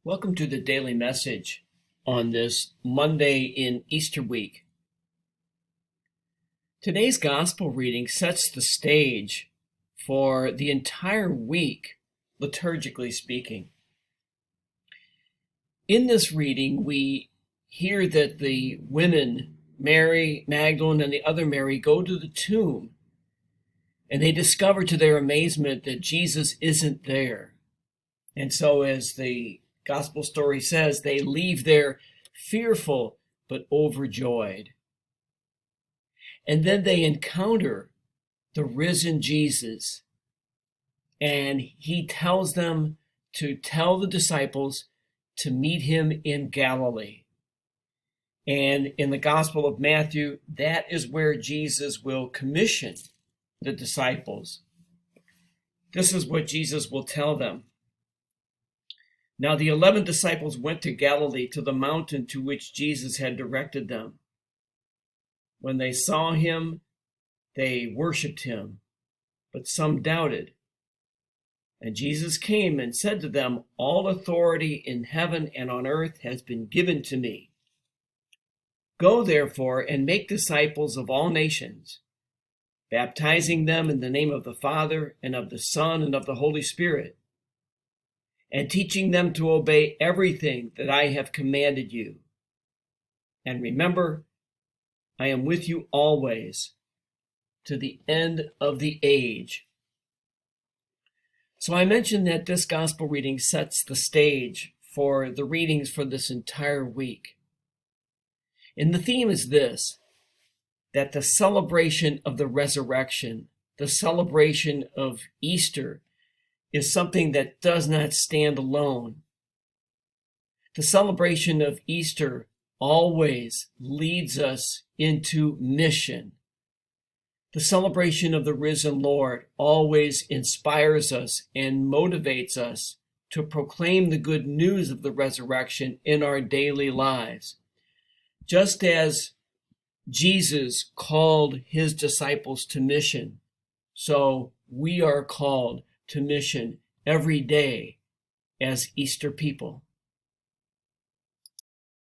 Welcome to the daily message on this Monday in Easter week. Today's gospel reading sets the stage for the entire week, liturgically speaking. In this reading, we hear that the women, Mary Magdalene and the other Mary, go to the tomb, and they discover to their amazement that Jesus isn't there. And so, as the Gospel story says, they leave there fearful but overjoyed. And then they encounter the risen Jesus, and he tells them to tell the disciples to meet him in Galilee. And in the Gospel of Matthew, that is where Jesus will commission the disciples. This is what Jesus will tell them. Now the 11 disciples went to Galilee, to the mountain to which Jesus had directed them. When they saw him, they worshipped him, but some doubted. And Jesus came and said to them, "All authority in heaven and on earth has been given to me. Go therefore and make disciples of all nations, baptizing them in the name of the Father and of the Son and of the Holy Spirit, and teaching them to obey everything that I have commanded you. And remember, I am with you always, to the end of the age." So I mentioned that this gospel reading sets the stage for the readings for this entire week. And the theme is this, that the celebration of the resurrection, the celebration of Easter, is something that does not stand alone. The celebration of Easter always leads us into mission. The celebration of the risen Lord always inspires us and motivates us to proclaim the good news of the resurrection in our daily lives. Just as Jesus called his disciples to mission, so we are called to mission every day as Easter people.